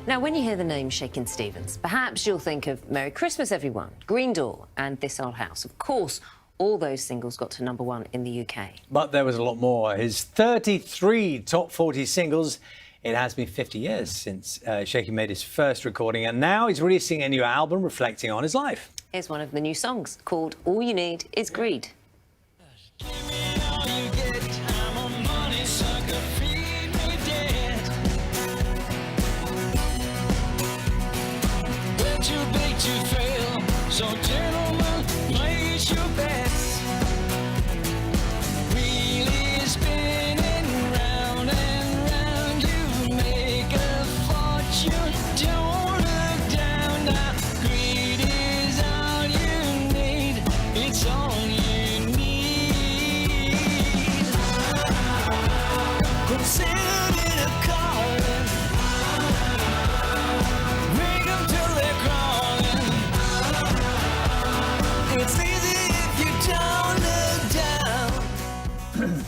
Now, when you hear the name Shakin' Stevens, perhaps you'll think of Merry Christmas, Everyone, Green Door and This Old House. Of course, all those singles got to #1 in the UK. But there was a lot more. His 33 top 40 singles. It has been 50 years since Shaky made his first recording, and now he's releasing a new album reflecting on his life. Here's one of the new songs called All You Need Is Greed. So gentlemen, place your bets. Really spinning round and round, you make a fortune. Don't look down now. Greed is all you need. It's all you need. Consider it a calling. Bring them till they're crawling. It's easy if you don't look down.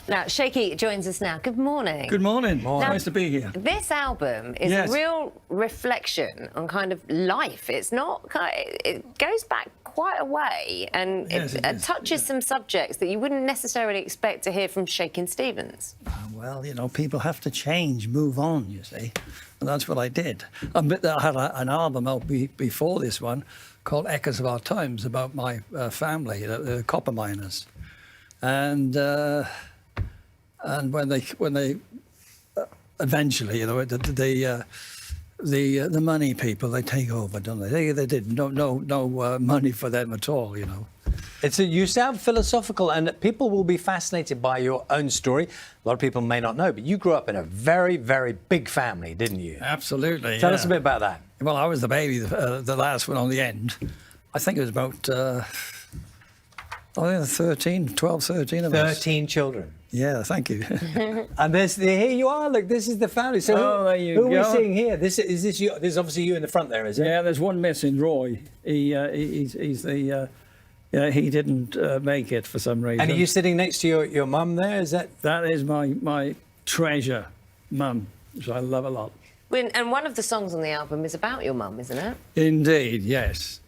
Now, Shaky joins us now. Good morning. Good morning. Now, Nice to be here. This album is Yes. a real reflection on kind of life. It's not it goes back quite a way, and Yes, it is. touches some subjects that you wouldn't necessarily expect to hear from Shakin' Stevens. Well, you know, people have to change, move on, you see. And that's what I did. I had an album out before this one called Echoes of Our Times about my family, the copper miners. And when they eventually, you know, the money people, they take over, don't they? They did no money for them at all, you know. You sound philosophical, and people will be fascinated by your own story. A lot of people may not know, but you grew up in a very, very big family, didn't you? Absolutely. Tell us a bit about that. Well, I was the baby, the last one on the end. I think it was about, I think 12, 13 of us. 13 children. Yeah, thank you. And here you are. Look, this is the family. So there you who are go. we seeing here? This is you. This is obviously you in the front there, is it? Yeah, there's one missing, Roy. He's the, he didn't make it for some reason. And are you sitting next to your mum there? Is that? That is my treasure, Mum, which I love a lot. And one of the songs on the album is about your mum, isn't it? Indeed, yes.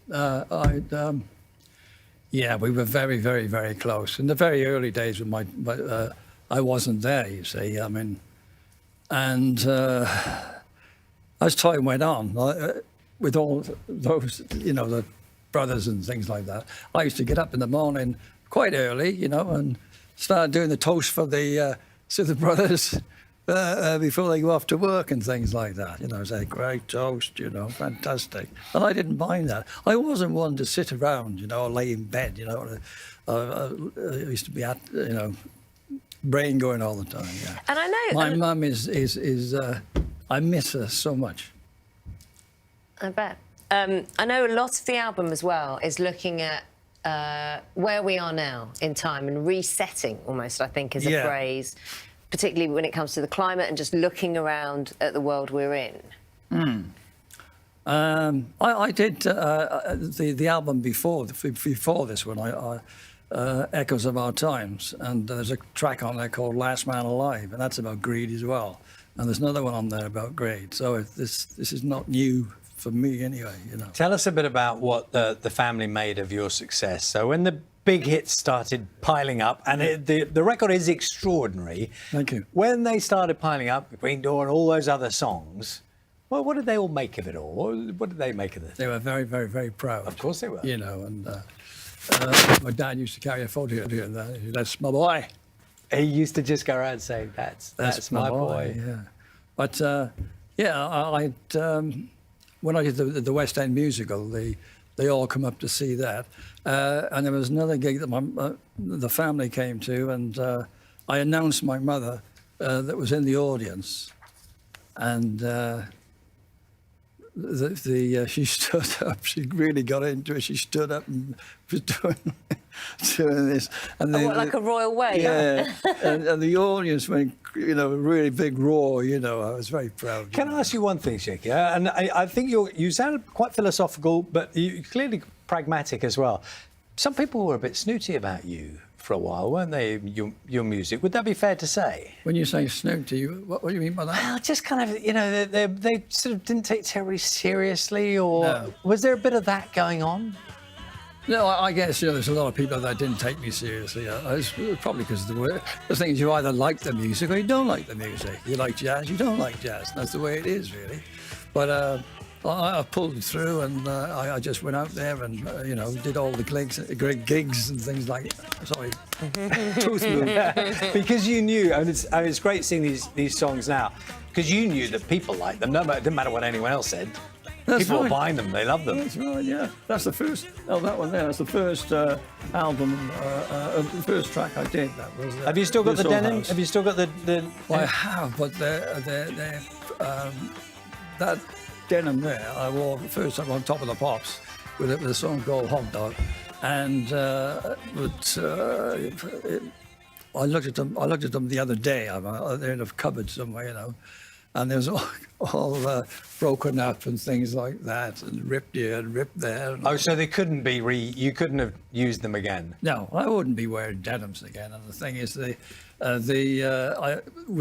Yeah, we were very, very, very close. In the very early days when I wasn't there, you see. I mean, and as time went on, with all those, you know, the brothers and things like that, I used to get up in the morning quite early, you know, and start doing the toast for the brothers before they go off to work and things like that. You know, say, great toast, you know, fantastic. And I didn't mind that. I wasn't one to sit around, you know, or lay in bed, you know. I used to be at, you know, brain going all the time, yeah. And I know... My mum is I miss her so much. I bet. I know a lot of the album as well is looking at where we are now in time and resetting, almost, I think, is a phrase, particularly when it comes to the climate and just looking around at the world we're in. I did the album before this one, Echoes of Our Times, and there's a track on there called Last Man Alive, and that's about greed as well. And there's another one on there about greed. So this is not new for me anyway, you know. Tell us a bit about what the family made of your success. So when the big hits started piling up, and the record is extraordinary. Thank you. When they started piling up, Green Door and all those other songs, well, what did they all make of it all? What did they make of this? They were very, very, very proud. Of course they were. You know, and my dad used to carry a photo of that. That's my boy. He used to just go around saying, that's my boy. Yeah. But, when I did the West End musical, they all come up to see that. And there was another gig that the family came to, and I announced my mother that was in the audience. And she stood up. She really got into it. She stood up and was doing this. And like a royal way? Yeah. and the audience went, you know, a really big roar. You know, I was very proud. Can I ask you one thing, Shaky? And I think you sound quite philosophical, but you're clearly pragmatic as well. Some people were a bit snooty about you for a while, weren't they? Your music. Would that be fair to say? When you say snoot, what do you mean by that? Well, just kind of, you know, they sort of didn't take it terribly seriously, or No. was there a bit of that going on? No, I guess, you know, there's a lot of people that didn't take me seriously. It's probably because of the thing is, you either like the music or you don't like the music. You like jazz, you don't like jazz. That's the way it is, really. But I pulled it through, and I just went out there and, you know, did all the gigs and things like that. Sorry, tooth move. Because you knew, and it's great seeing these songs now, because you knew that people liked them. No, it didn't matter what anyone else said. That's People were right. buying them, they loved them. That's right, yeah. That's the first, that one there, that's the first album, the first track I did. That was. Have you still got the This Old denim? House. Have you still got the? Well, I have, but that denim there, I wore the first time on Top of the Pops with a song called Hot Dog, and I looked at them the other day. They're in a cupboard somewhere, you know, and there's all broken up and things like that, and ripped here and ripped there. Oh, so they couldn't be you couldn't have used them again. No, I wouldn't be wearing denims again. And the thing is, with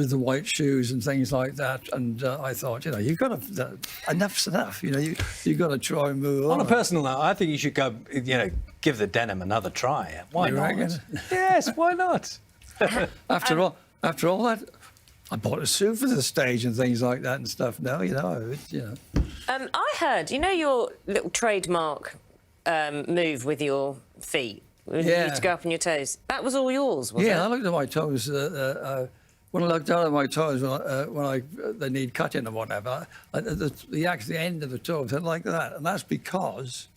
the white shoes and things like that, and I thought, you know, you've got to enough's enough. You know, you got to try and move on. On a personal note, I think you should go, you know, give the denim another try. Why You not? reckon? Yes, why not? After all that, I bought a suit for the stage and things like that and stuff. Now, you know, I heard, you know, your little trademark move with your feet. Yeah. You to go up on your toes. That was all yours, was it? Yeah, I looked at my toes. When I look down at my toes, when they need cutting or whatever, the end of the toes are like that, and that's because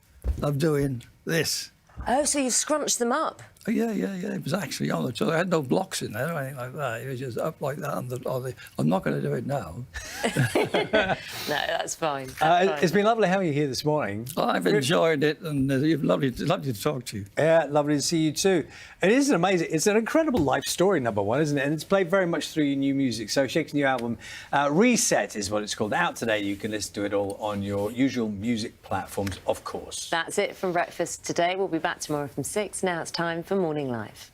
I'm doing this. Oh, so you've scrunched them up. Oh, yeah. It was actually on the toe. I had no blocks in there or anything like that. It was just up like that. I'm not going to do it now. No, that's fine. That's fine. It's been lovely having you here this morning. I've enjoyed it, and lovely to talk to you. Yeah, lovely to see you too. It is it's an incredible life story, number one, isn't it? And it's played very much through your new music. So Shak's new album, Reset is what it's called. Out today, you can listen to it all on your usual music platforms, of course. That's it from Breakfast today. We'll be back tomorrow from 6. Now it's time for Morning Live.